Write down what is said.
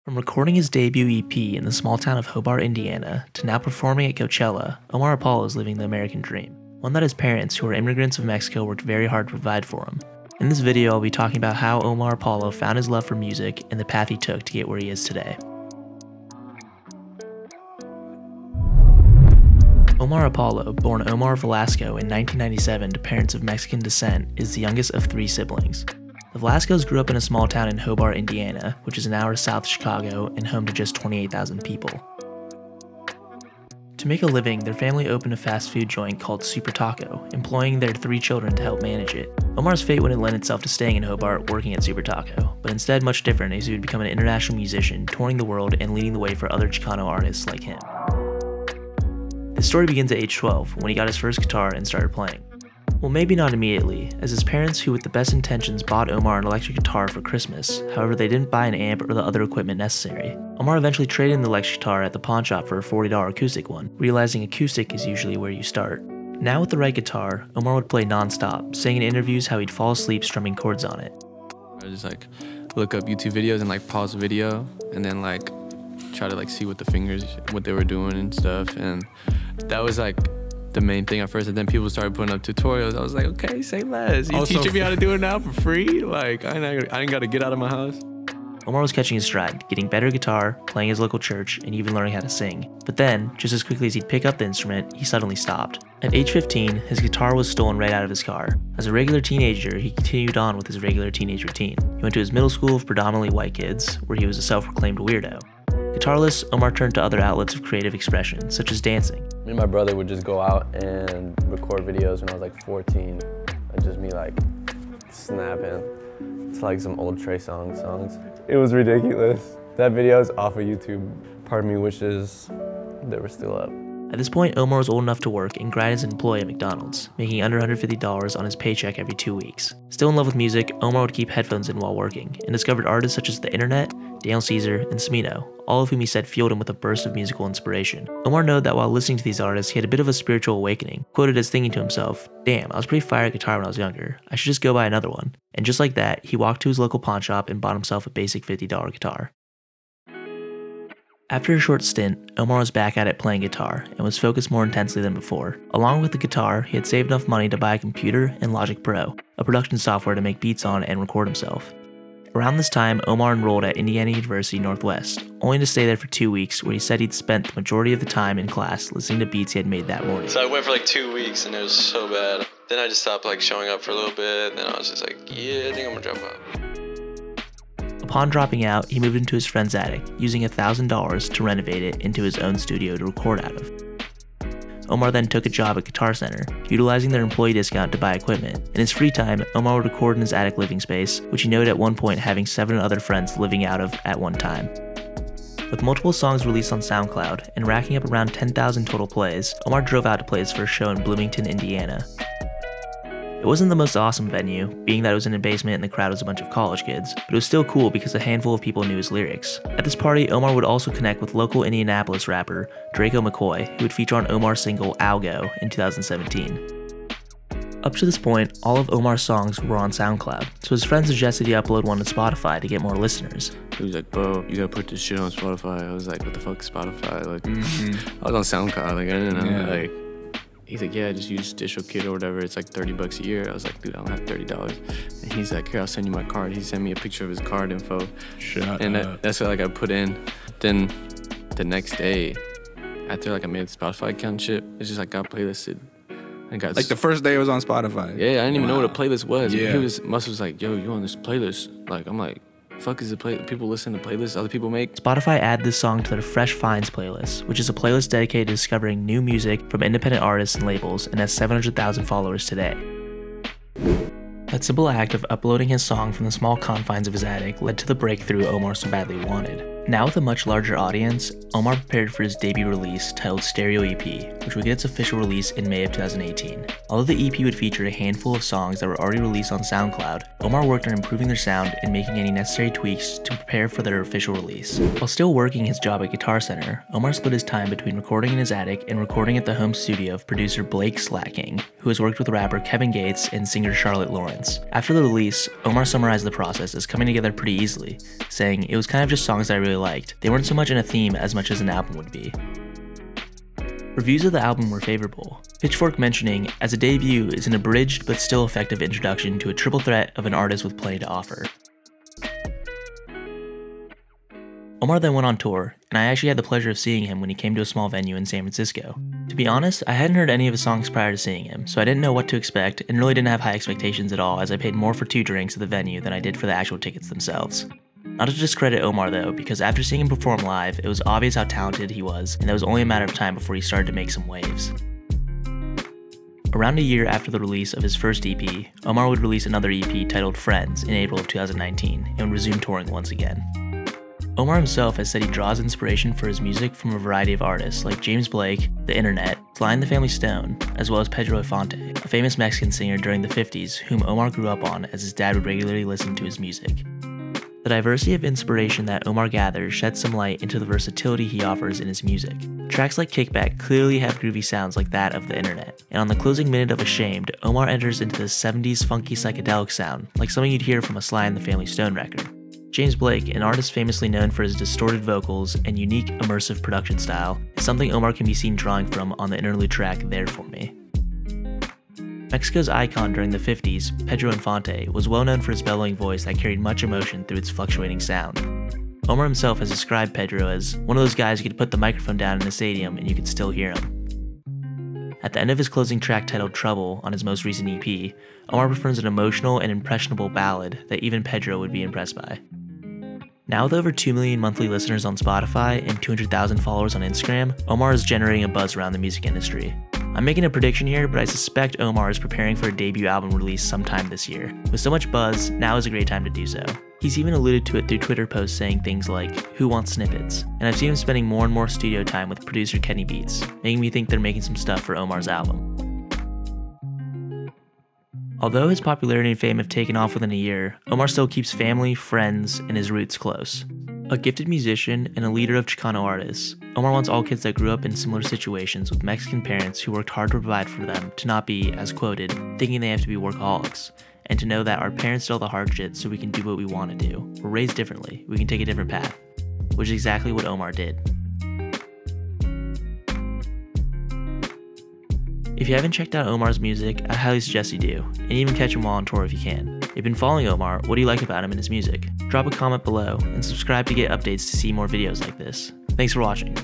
From recording his debut EP in the small town of Hobart, Indiana, to now performing at Coachella, Omar Apollo is living the American dream. One that his parents, who are immigrants of Mexico, worked very hard to provide for him. In this video, I'll be talking about how Omar Apollo found his love for music and the path he took to get where he is today. Omar Apollo, born Omar Velasco in 1997 to parents of Mexican descent, is the youngest of three siblings. The Velascos grew up in a small town in Hobart, Indiana, which is an hour south of Chicago and home to just 28,000 people. To make a living, their family opened a fast food joint called Super Taco, employing their three children to help manage it. Omar's fate wouldn't lend itself to staying in Hobart working at Super Taco, but instead much different as he would become an international musician, touring the world and leading the way for other Chicano artists like him. The story begins at age 12, when he got his first guitar and started playing. Well, maybe not immediately, as his parents, who with the best intentions bought Omar an electric guitar for Christmas, however they didn't buy an amp or the other equipment necessary. Omar eventually traded in the electric guitar at the pawn shop for a $40 acoustic one, realizing acoustic is usually where you start. Now with the right guitar, Omar would play non-stop, saying in interviews how he'd fall asleep strumming chords on it. I just look up YouTube videos and pause the video and then try to see with the fingers what they were doing and stuff, and that was the main thing at first, and then people started putting up tutorials. I was like, okay, say less. You teaching me how to do it now for free? I ain't got to get out of my house. Omar was catching his stride, getting better at guitar, playing his local church, and even learning how to sing. But then, just as quickly as he'd pick up the instrument, he suddenly stopped. At age 15, his guitar was stolen right out of his car. As a regular teenager, he continued on with his regular teenage routine. He went to his middle school of predominantly white kids, where he was a self-proclaimed weirdo. Guitarless, Omar turned to other outlets of creative expression, such as dancing. Me and my brother would just go out and record videos when I was 14. And just me snapping to some old Trey Songz songs. It was ridiculous. That video is off of YouTube. Part of me wishes they were still up. At this point, Omar was old enough to work and grind as an employee at McDonald's, making under $150 on his paycheck every 2 weeks. Still in love with music, Omar would keep headphones in while working, and discovered artists such as The Internet, Daniel Caesar, and Smino, all of whom he said fueled him with a burst of musical inspiration. Omar noted that while listening to these artists, he had a bit of a spiritual awakening, quoted as thinking to himself, "Damn, I was pretty fire at guitar when I was younger. I should just go buy another one." And just like that, he walked to his local pawn shop and bought himself a basic $50 guitar. After a short stint, Omar was back at it playing guitar and was focused more intensely than before. Along with the guitar, he had saved enough money to buy a computer and Logic Pro, a production software to make beats on and record himself. Around this time, Omar enrolled at Indiana University Northwest, only to stay there for 2 weeks, where he said he'd spent the majority of the time in class listening to beats he had made that morning. So I went for 2 weeks and it was so bad. Then I just stopped showing up for a little bit, then I was just yeah, I think I'm gonna drop out. Upon dropping out, he moved into his friend's attic, using $1,000 to renovate it into his own studio to record out of. Omar then took a job at Guitar Center, utilizing their employee discount to buy equipment. In his free time, Omar would record in his attic living space, which he noted at one point having 7 other friends living out of at one time. With multiple songs released on SoundCloud and racking up around 10,000 total plays, Omar drove out to play his first show in Bloomington, Indiana. It wasn't the most awesome venue, being that it was in a basement and the crowd was a bunch of college kids, but it was still cool because a handful of people knew his lyrics. At this party, Omar would also connect with local Indianapolis rapper Draco McCoy, who would feature on Omar's single Algo in 2017. Up to this point, all of Omar's songs were on SoundCloud, so his friend suggested he upload one to Spotify to get more listeners. He was like, bro, you gotta put this shit on Spotify. I was like, what the fuck is Spotify? I was on SoundCloud, I didn't know, Yeah. He's like, yeah, just use DistroKid or whatever. It's $30 a year. I was like, dude, I don't have $30. And he's like, here, I'll send you my card. He sent me a picture of his card info. That's what I put in. Then the next day, after I made the Spotify account and shit, it's just got playlisted. I got the first day it was on Spotify. Yeah, I didn't even know what a playlist was. Yeah. Must was like, yo, you on this playlist? I'm like, fuck is the people listen to playlists other people make? Spotify added this song to their Fresh Finds playlist, which is a playlist dedicated to discovering new music from independent artists and labels, and has 700,000 followers today. That simple act of uploading his song from the small confines of his attic led to the breakthrough Omar so badly wanted. Now with a much larger audience, Omar prepared for his debut release titled Stereo EP, which would get its official release in May of 2018. Although the EP would feature a handful of songs that were already released on SoundCloud, Omar worked on improving their sound and making any necessary tweaks to prepare for their official release. While still working his job at Guitar Center, Omar split his time between recording in his attic and recording at the home studio of producer Blake Slacking, who has worked with rapper Kevin Gates and singer Charlotte Lawrence. After the release, Omar summarized the process as coming together pretty easily, saying, "It was kind of just songs I really really liked. They weren't so much in a theme as much as an album would be. Reviews of the album were favorable, Pitchfork mentioning, as a debut, is an abridged but still effective introduction to a triple threat of an artist with plenty to offer. Omar then went on tour, and I actually had the pleasure of seeing him when he came to a small venue in San Francisco. To be honest, I hadn't heard any of his songs prior to seeing him, so I didn't know what to expect and really didn't have high expectations at all, as I paid more for 2 drinks at the venue than I did for the actual tickets themselves. Not to discredit Omar though, because after seeing him perform live, it was obvious how talented he was, and it was only a matter of time before he started to make some waves. Around a year after the release of his first EP, Omar would release another EP titled Friends in April of 2019, and would resume touring once again. Omar himself has said he draws inspiration for his music from a variety of artists like James Blake, The Internet, Sly and the Family Stone, as well as Pedro Infante, a famous Mexican singer during the 50s whom Omar grew up on as his dad would regularly listen to his music. The diversity of inspiration that Omar gathers sheds some light into the versatility he offers in his music. Tracks like Kickback clearly have groovy sounds like that of The Internet, and on the closing minute of Ashamed, Omar enters into the 70s funky psychedelic sound, like something you'd hear from a Sly and the Family Stone record. James Blake, an artist famously known for his distorted vocals and unique immersive production style, is something Omar can be seen drawing from on the interlude track There For Me. Mexico's icon during the 50s, Pedro Infante, was well known for his bellowing voice that carried much emotion through its fluctuating sound. Omar himself has described Pedro as one of those guys who could put the microphone down in a stadium and you could still hear him. At the end of his closing track titled Trouble on his most recent EP, Omar performs an emotional and impressionable ballad that even Pedro would be impressed by. Now with over 2 million monthly listeners on Spotify and 200,000 followers on Instagram, Omar is generating a buzz around the music industry. I'm making a prediction here, but I suspect Omar is preparing for a debut album release sometime this year. With so much buzz, now is a great time to do so. He's even alluded to it through Twitter posts saying things like, "Who wants snippets?" And I've seen him spending more and more studio time with producer Kenny Beats, making me think they're making some stuff for Omar's album. Although his popularity and fame have taken off within a year, Omar still keeps family, friends, and his roots close. A gifted musician and a leader of Chicano artists, Omar wants all kids that grew up in similar situations with Mexican parents who worked hard to provide for them to not be, as quoted, thinking they have to be workaholics, and to know that our parents did all the hard shit so we can do what we want to do. We're raised differently, we can take a different path, which is exactly what Omar did. If you haven't checked out Omar's music, I highly suggest you do, and even catch him while on tour if you can. If you've been following Omar, what do you like about him and his music? Drop a comment below, and subscribe to get updates to see more videos like this. Thanks for watching.